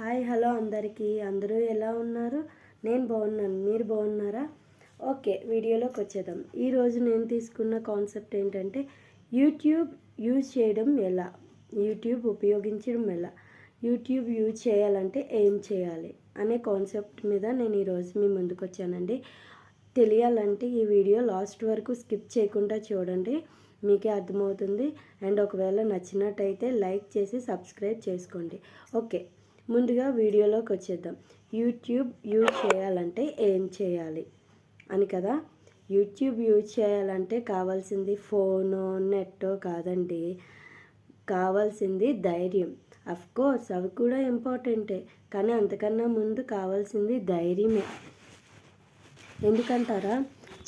Hi hello అందరికీ. అందరూ ఎలా ఉన్నారు? నేను బాగున్నాను. మీరు బాగున్నారా? ఓకే, వీడియోలోకి వచ్చేద్దాం. ఈరోజు నేను తీసుకున్న కాన్సెప్ట్ ఏంటంటే యూట్యూబ్ యూజ్ చేయడం ఎలా, యూట్యూబ్ ఉపయోగించడం ఎలా, యూట్యూబ్ యూజ్ చేయాలంటే ఏం చేయాలి అనే కాన్సెప్ట్ మీద నేను ఈరోజు మీ ముందుకు వచ్చానండి. తెలియాలంటే ఈ వీడియో లాస్ట్ వరకు స్కిప్ చేయకుండా చూడండి, మీకే అర్థమవుతుంది. అండ్ ఒకవేళ నచ్చినట్టయితే లైక్ చేసి సబ్స్క్రైబ్ చేసుకోండి. ఓకే, ముందుగా వీడియోలోకి వచ్చేద్దాం. యూట్యూబ్ యూజ్ చేయాలంటే ఏం చేయాలి అని కదా. యూట్యూబ్ యూజ్ చేయాలంటే కావాల్సింది ఫోను నెట్ కాదండి, కావాల్సింది ధైర్యం. కోర్స్ అవి కూడా ఇంపార్టెంటే, కానీ అంతకన్నా ముందు కావాల్సింది ధైర్యమే. ఎందుకంటారా,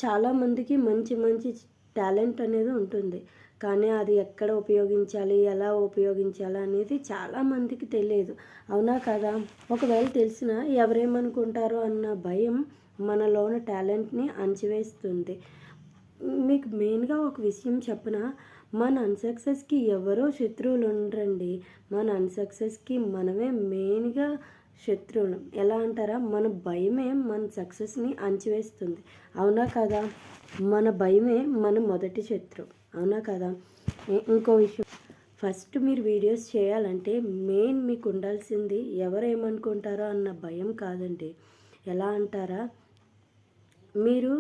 చాలామందికి మంచి మంచి టాలెంట్ అనేది ఉంటుంది, కానీ అది ఎక్కడ ఉపయోగించాలి, ఎలా ఉపయోగించాలి అనేది చాలామందికి తెలియదు. అవునా కదా? ఒకవేళ తెలిసినా ఎవరేమనుకుంటారో అన్న భయం మనలోని టాలెంట్ని అణచివేస్తుంది. మీకు మెయిన్గా ఒక విషయం చెప్పిన, మన అన్సక్సెస్కి ఎవరో శత్రువులు ఉండరండి. మన అన్సక్సెస్కి మనమే మెయిన్గా శత్రువులు. ఎలా అంటారా, మన భయమే మన సక్సెస్ని అణచివేస్తుంది. అవునా కదా? మన భయమే మన మొదటి శత్రువు. అవునా కదా? ఇంకో విషయం, ఫస్ట్ మీరు వీడియోస్ చేయాలంటే మెయిన్ మీకు ఉండాల్సింది ఎవరేమనుకుంటారో అన్న భయం కాదండి. ఎలా అంటారా, మీరు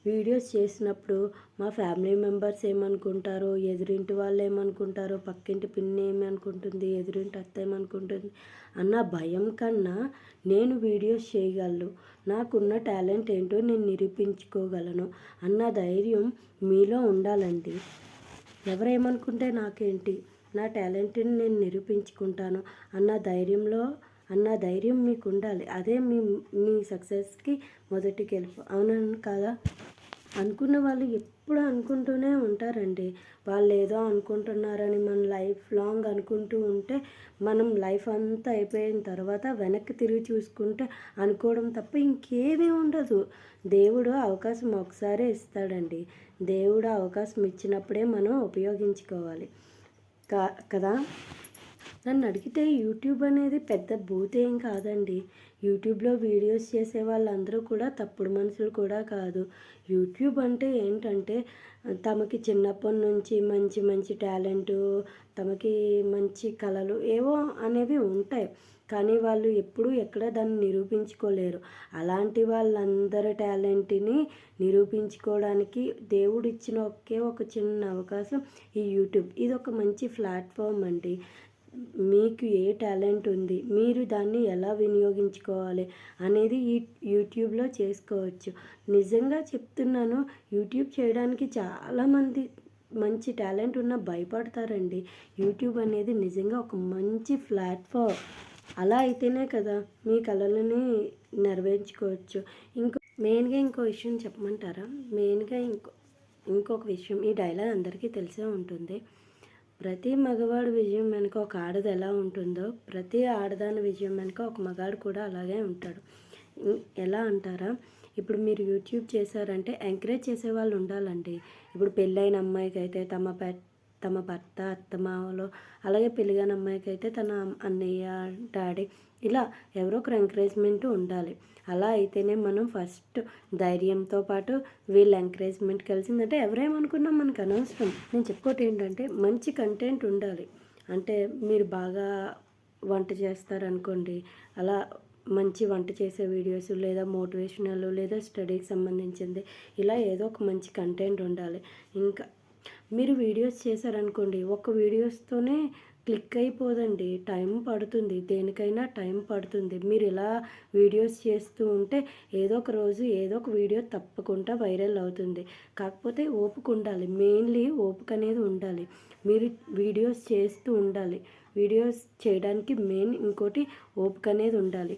వీడియోస్ చేసినప్పుడు మా ఫ్యామిలీ మెంబర్స్ ఏమనుకుంటారో, ఎదురింటి వాళ్ళు ఏమనుకుంటారో, పక్కింటి పిన్ని ఏమనుకుంటుంది, ఎదురింటి అత్త ఏమనుకుంటుంది అన్న భయం కన్నా నేను వీడియోస్ చేయగలను, నాకున్న టాలెంట్ ఏంటో నేను నిరూపించుకోగలను అన్న ధైర్యం మీలో ఉండాలండి. ఎవరేమనుకుంటే నాకేంటి, నా టాలెంట్ని నేను నిరూపించుకుంటాను అన్న ధైర్యం మీకు ఉండాలి. అదే మీ సక్సెస్కి మొదటి గెలుపు. అవునని కదా? అనుకున్న వాళ్ళు ఎప్పుడు అనుకుంటూనే ఉంటారండి. వాళ్ళు ఏదో అనుకుంటున్నారని మన లైఫ్ లాంగ్ అనుకుంటూ ఉంటే మనం లైఫ్ అంతా అయిపోయిన తర్వాత వెనక్కి తిరిగి చూసుకుంటే అనుకోవడం తప్ప ఇంకేమీ ఉండదు. దేవుడు అవకాశం ఒకసారే ఇస్తాడండి. దేవుడు అవకాశం ఇచ్చినప్పుడే మనం ఉపయోగించుకోవాలి కదా. నన్ను అడిగితే యూట్యూబ్ అనేది పెద్ద భూతేం కాదండి. యూట్యూబ్లో వీడియోస్ చేసే వాళ్ళందరూ కూడా తప్పుడు మనుషులు కూడా కాదు. యూట్యూబ్ అంటే ఏంటంటే తమకి చిన్నప్పటి నుంచి మంచి మంచి టాలెంటు, తమకి మంచి కళలు ఏవో అనేవి ఉంటాయి, కానీ వాళ్ళు ఎప్పుడూ ఎక్కడ దాన్ని నిరూపించుకోలేరు. అలాంటి వాళ్ళందరి టాలెంట్ని నిరూపించుకోవడానికి దేవుడు ఇచ్చిన ఒక చిన్న అవకాశం ఈ యూట్యూబ్. ఇది ఒక మంచి ప్లాట్ఫామ్ అండి. మీకు ఏ టాలెంట్ ఉంది, మీరు దాన్ని ఎలా వినియోగించుకోవాలి అనేది ఈ యూట్యూబ్లో చేసుకోవచ్చు. నిజంగా చెప్తున్నాను, యూట్యూబ్ చేయడానికి చాలామంది మంచి టాలెంట్ ఉన్న భయపడతారండి. యూట్యూబ్ అనేది నిజంగా ఒక మంచి ప్లాట్ఫామ్. అలా అయితేనే కదా మీ కళలని నెరవేర్చుకోవచ్చు. ఇంకో విషయం చెప్పమంటారా? ఇంకొక విషయం, ఈ డైలాగ్ అందరికీ తెలిసే ఉంటుంది. ప్రతి మగవాడి విజయం వెనుక ఒక ఆడది ఎలా ఉంటుందో, ప్రతి ఆడదాని విజయం వెనుక ఒక మగాడు కూడా అలాగే ఉంటాడు. ఎలా అంటారా, ఇప్పుడు మీరు యూట్యూబ్ చేశారంటే ఎంకరేజ్ చేసే వాళ్ళు ఉండాలండి. ఇప్పుడు పెళ్ళైన అమ్మాయికి అయితే తమ భర్త అత్తమామలు, అలాగే పెళ్ళిగాని అమ్మాయికి అయితే తన అన్నయ్య డాడీ, ఇలా ఎవరో ఒకరు ఎంకరేజ్మెంట్ ఉండాలి. అలా అయితేనే మనం ఫస్ట్ ధైర్యంతో పాటు వీళ్ళ ఎంకరేజ్మెంట్ కలిసిందంటే ఎవరేమనుకున్నా మనకు అనవసరం. నేను చెప్పుకోవటం ఏంటంటే మంచి కంటెంట్ ఉండాలి. అంటే మీరు బాగా వంట చేస్తారనుకోండి, అలా మంచి వంట చేసే వీడియోస్, లేదా మోటివేషనల్, లేదా స్టడీకి సంబంధించింది, ఇలా ఏదో ఒక మంచి కంటెంట్ ఉండాలి. ఇంకా మీరు వీడియోస్ చేశారనుకోండి, ఒక వీడియోస్తోనే క్లిక్ అయిపోదండి, టైం పడుతుంది, దేనికైనా టైం పడుతుంది. మీరు ఇలా వీడియోస్ చేస్తూ ఉంటే ఏదో ఒక రోజు ఏదో ఒక వీడియో తప్పకుండా వైరల్ అవుతుంది. కాకపోతే ఓపిక ఉండాలి, మెయిన్లీ ఓపిక అనేది ఉండాలి. మీరు వీడియోస్ చేస్తూ ఉండాలి. వీడియోస్ చేయడానికి మెయిన్ ఇంకోటి ఓపిక అనేది ఉండాలి.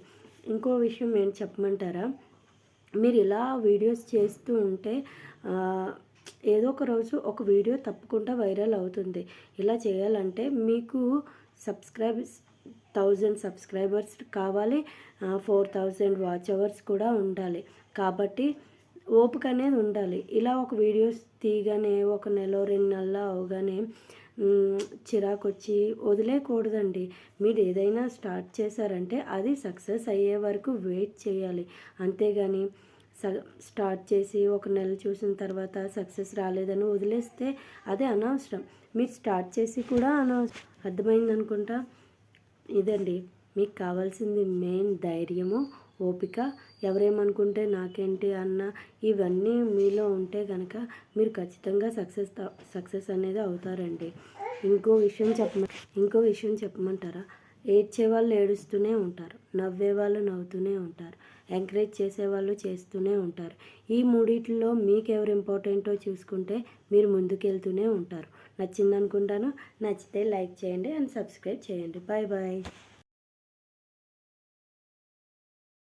ఇంకో విషయం ఏం చెప్పమంటారా, మీరు ఇలా వీడియోస్ చేస్తూ ఉంటే ఏదో ఒక రోజు ఒక వీడియో తప్పకుండా వైరల్ అవుతుంది. ఇలా చేయాలంటే మీకు 1000 సబ్స్క్రైబర్స్ కావాలి, 4000 వాచ్ అవర్స్ కూడా ఉండాలి. కాబట్టి ఓపిక అనేది ఉండాలి. ఇలా ఒక వీడియోస్ తీయగానే ఒక నెల 2 నెలలు అవగానే చిరాకొచ్చి వదిలేయకూడదండి. మీరు ఏదైనా స్టార్ట్ చేశారంటే అది సక్సెస్ అయ్యే వరకు వెయిట్ చేయాలి. అంతేగాని స్టార్ట్ చేసి ఒక నెల చూసిన తర్వాత సక్సెస్ రాలేదని వదిలేస్తే అది అనవసరం. మీరు స్టార్ట్ చేసి కూడా అనవసరం. అర్థమైందనుకుంటా. ఇదండి మీకు కావాల్సింది మెయిన్ ధైర్యము, ఓపిక. ఎవరేమనుకుంటే నాకేంటి అన్న ఇవన్నీ మీలో ఉంటే కనుక మీరు ఖచ్చితంగా సక్సెస్ అనేది అవుతారండి. ఇంకో విషయం చెప్పమంటారా? ఏడ్చేవాళ్ళు ఏడుస్తూనే ఉంటారు, నవ్వేవాళ్ళు నవ్వుతూనే ఉంటారు, ఎంకరేజ్ చేసేవాళ్ళు చేస్తూనే ఉంటారు. ఈ మూడిట్లో మీకు ఎవరు ఇంపార్టెంటో చూసుకుంటే మీరు ముందుకెళ్తూనే ఉంటారు. నచ్చిందనుకుంటాను. నచ్చితే లైక్ చేయండి అండ్ సబ్స్క్రైబ్ చేయండి. Bye bye.